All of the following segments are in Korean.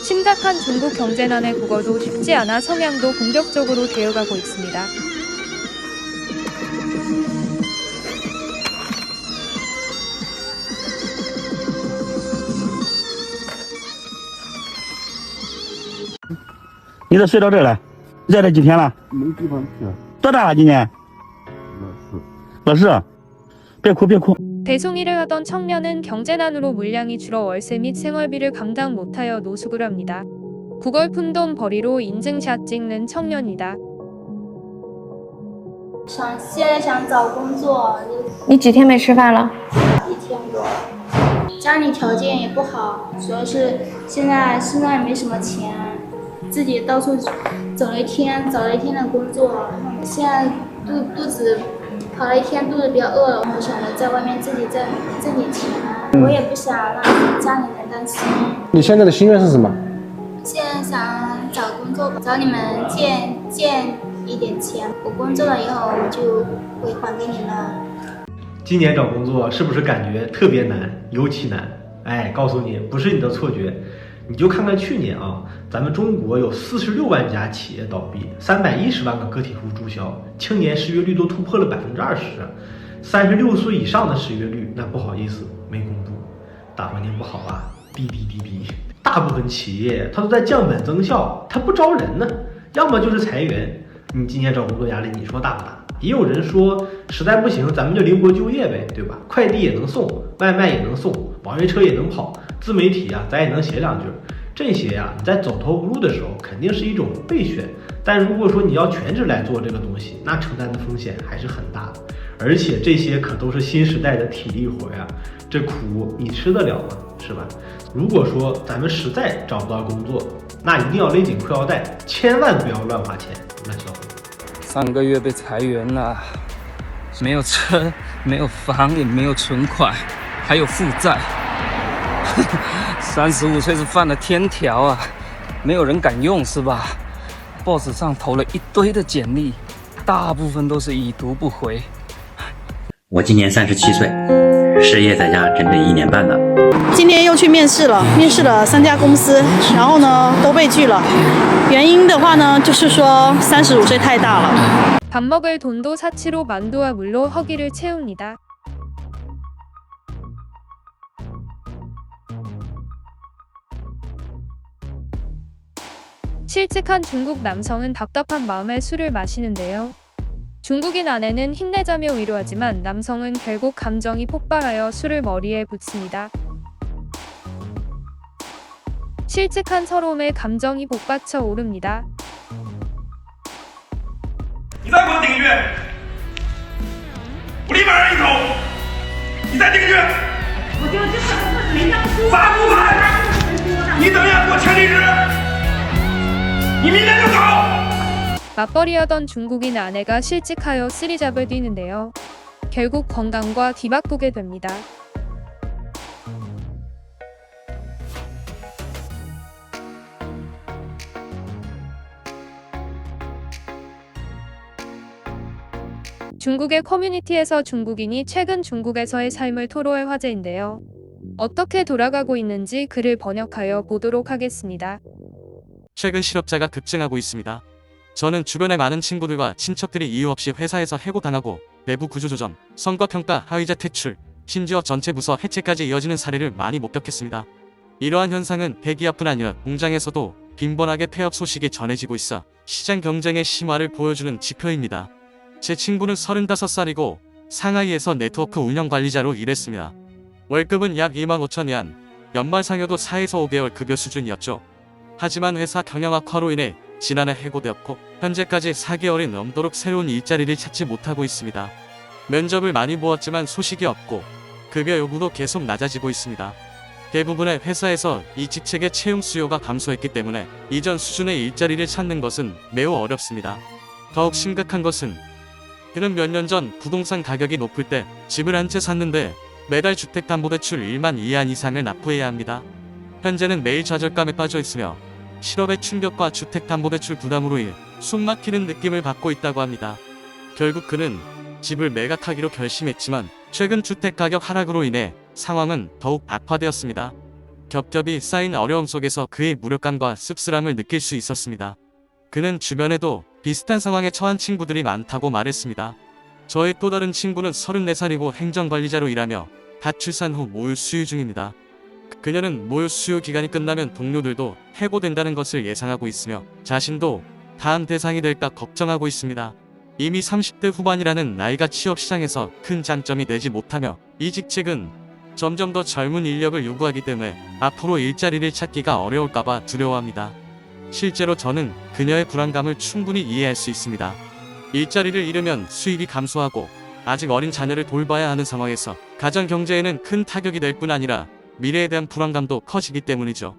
심각한 중국 경제난의 국어도 쉽지 않아 성향도 공격적으로 되어가고 있습니다.你都睡到这儿了，热了几天了？没地方去。多大了今年？老师，别哭别哭。 배송일을 하던 청년은 경제난으로 물량이 줄어 월세 및 생활비를 감당 못하여 노숙을 합니다. 구걸 푼돈 벌이로 인증샷 찍는 청년이다. 现在想找工作，你几天没吃饭了？ 1天多，家里条件也不好，主要是现在身上也没什么钱，自己到处找了一天的工作，现在肚子跑了一天，肚子比较饿了，我想着在外面自己挣点钱，我也不想让家里人担心。你现在的心愿是什么？现在想找工作，找你们借一点钱，我工作了以后我就会还给你们。今年找工作是不是感觉特别难，尤其难？哎，告诉你，不是你的错觉，你就看看去年啊，咱们中国有46万家企业倒闭，310万个个体户注销，青年失业率都突破了20%，36岁以上的失业率，那不好意思，没公布，大环境不好啊，哔哔哔哔。大部分企业它都在降本增效，它不招人呢，要么就是裁员。你今年找工作压力，你说大不大？也有人说，实在不行，咱们就灵活就业呗，对吧？快递也能送，外卖也能送，网约车也能跑，自媒体啊，咱也能写两句。这些呀，你在走投无路的时候，肯定是一种备选。但如果说你要全职来做这个东西，那承担的风险还是很大的。而且这些可都是新时代的体力活呀，这苦你吃得了吗？是吧？如果说咱们实在找不到工作，那一定要勒紧裤腰带，千万不要乱花钱、乱消费。上个月被裁员了，没有车，没有房，也没有存款，还有负债。35岁是犯了天条啊，没有人敢用是吧 ？boss 上投了一堆的简历，大部分都是已读不回。我今年37岁，失业在家整整1年半了。今天又去面试了3家公司，然后呢都被拒了。原因的话呢，就是说35岁太大了。 밥 먹을 돈도 사치로 만두와 물로 허기를 채웁니다. 실직한 중국 남성은 답답한 마음에 술을 마시는데요. 중국인 아내는 힘내자며 위로하지만 남성은 결국 감정이 폭발하여 술을 머리에 붓습니다. 실직한 서러움에 감정이 복받쳐 오릅니다. 你再给我顶一句，我立马让你走。你再顶一句，我就罚不罚？你等一下给我签离职，你明天就走。 맞벌이하던 중국인 아내가 실직하여 쓰리잡을 뛰는데요. 결국 건강과 뒤바꾸게 됩니다. 중국의 커뮤니티에서 중국인이 최근 중국에서의 삶을 토로할 화제인데요. 어떻게 돌아가고 있는지 글을 번역하여 보도록 하겠습니다. 최근 실업자가 급증하고 있습니다. 저는 주변의 많은 친구들과 친척들이 이유 없이 회사에서 해고당하고 내부 구조조정, 성과평가, 하위자 퇴출, 심지어 전체 부서 해체까지 이어지는 사례를 많이 목격했습니다. 이러한 현상은 대기업뿐 아니라 공장에서도 빈번하게 폐업 소식이 전해지고 있어 시장 경쟁의 심화를 보여주는 지표입니다. 제 친구는 35살이고 상하이에서 네트워크 운영관리자로 일했습니다. 월급은 약 25,000위안, 연말 상여도 4에서 5개월 급여 수준이었죠. 하지만 회사 경영 악화로 인해 지난해 해고되었고 현재까지 4개월이 넘도록 새로운 일자리를 찾지 못하고 있습니다. 면접을 많이 보았지만 소식이 없고 급여 요구도 계속 낮아지고 있습니다. 대부분의 회사에서 이 직책의 채용 수요가 감소했기 때문에 이전 수준의 일자리를 찾는 것은 매우 어렵습니다. 더욱 심각한 것은 그는 몇 년 전 부동산 가격이 높을 때 집을 한 채 샀는데 매달 주택담보대출 1만 위안 이상을 납부해야 합니다. 현재는 매일 좌절감에 빠져 있으며 실업의 충격과 주택담보대출 부담으로 인해 숨막히는 느낌을 받고 있다고 합니다. 결국 그는 집을 매각하기로 결심했지만 최근 주택 가격 하락으로 인해 상황은 더욱 악화되었습니다. 겹겹이 쌓인 어려움 속에서 그의 무력감과 씁쓸함을 느낄 수 있었습니다. 그는 주변에도 비슷한 상황에 처한 친구들이 많다고 말했습니다. 저의 또 다른 친구는 34살이고 행정관리자로 일하며 갓 출산 후 모유 수유 중입니다. 그녀는 모유 수유 기간이 끝나면 동료들도 해고된다는 것을 예상하고 있으며 자신도 다음 대상이 될까 걱정하고 있습니다. 이미 30대 후반이라는 나이가 취업시장에서 큰 장점이 되지 못하며 이 직책은 점점 더 젊은 인력을 요구하기 때문에 앞으로 일자리를 찾기가 어려울까봐 두려워합니다. 실제로 저는 그녀의 불안감을 충분히 이해할 수 있습니다. 일자리를 잃으면 수입이 감소하고 아직 어린 자녀를 돌봐야 하는 상황에서 가정 경제에는 큰 타격이 될 뿐 아니라 미래에 대한 불안감도 커지기 때문이죠.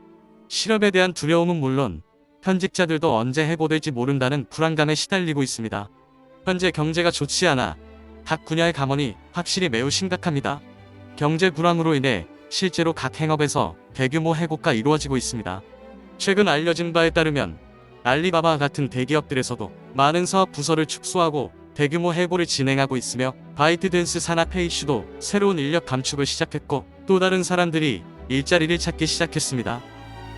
실업에 대한 두려움은 물론 현직자들도 언제 해고될지 모른다는 불안감에 시달리고 있습니다. 현재 경제가 좋지 않아 각 분야의 감원이 확실히 매우 심각합니다. 경제 불황으로 인해 실제로 각 행업에서 대규모 해고가 이루어지고 있습니다. 최근 알려진 바에 따르면 알리바바 같은 대기업들에서도 많은 사업 부서를 축소하고 대규모 해고를 진행하고 있으며 바이트댄스 산하 페이슈도 새로운 인력 감축을 시작했고 또 다른 사람들이 일자리를 찾기 시작했습니다.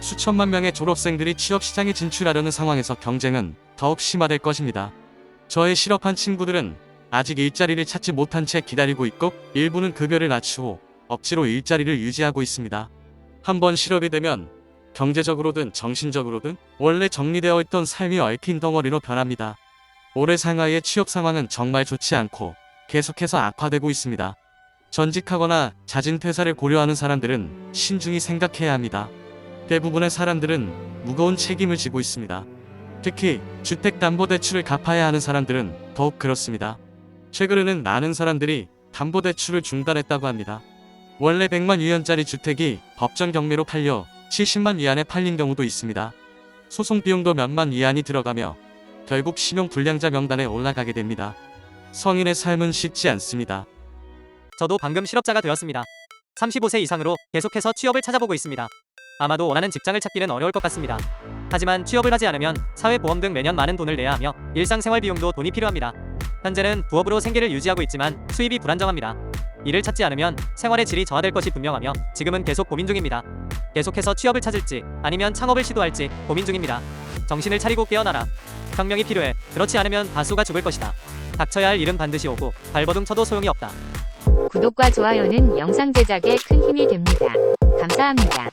수천만 명의 졸업생들이 취업시장에 진출하려는 상황에서 경쟁은 더욱 심화될 것입니다. 저의 실업한 친구들은 아직 일자리를 찾지 못한 채 기다리고 있고 일부는 급여를 낮추고 억지로 일자리를 유지하고 있습니다. 한번 실업이 되면 경제적으로든 정신적으로든 원래 정리되어 있던 삶이 얽힌 덩어리로 변합니다. 올해 상하이의 취업 상황은 정말 좋지 않고 계속해서 악화되고 있습니다. 전직하거나 잦은 퇴사를 고려하는 사람들은 신중히 생각해야 합니다. 대부분의 사람들은 무거운 책임을 지고 있습니다. 특히 주택담보대출을 갚아야 하는 사람들은 더욱 그렇습니다. 최근에는 많은 사람들이 담보대출을 중단했다고 합니다. 원래 100만 위안짜리 주택이 법정 경매로 팔려 70만 위안에 팔린 경우도 있습니다. 소송 비용도 몇만 위안이 들어가며 결국 신용불량자 명단에 올라가게 됩니다. 성인의 삶은 쉽지 않습니다. 저도 방금 실업자가 되었습니다. 35세 이상으로 계속해서 취업을 찾아보고 있습니다. 아마도 원하는 직장을 찾기는 어려울 것 같습니다. 하지만 취업을 하지 않으면 사회보험 등 매년 많은 돈을 내야 하며 일상생활 비용도 돈이 필요합니다. 현재는 부업으로 생계를 유지하고 있지만 수입이 불안정합니다. 일을 찾지 않으면 생활의 질이 저하될 것이 분명하며 지금은 계속 고민 중입니다. 계속해서 취업을 찾을지 아니면 창업을 시도할지 고민 중입니다. 정신을 차리고 깨어나라. 혁명이 필요해. 그렇지 않으면 다수가 죽을 것이다. 닥쳐야 할 일은 반드시 오고 발버둥 쳐도 소용이 없다. 구독과 좋아요는 영상 제작에 큰 힘이 됩니다. 감사합니다.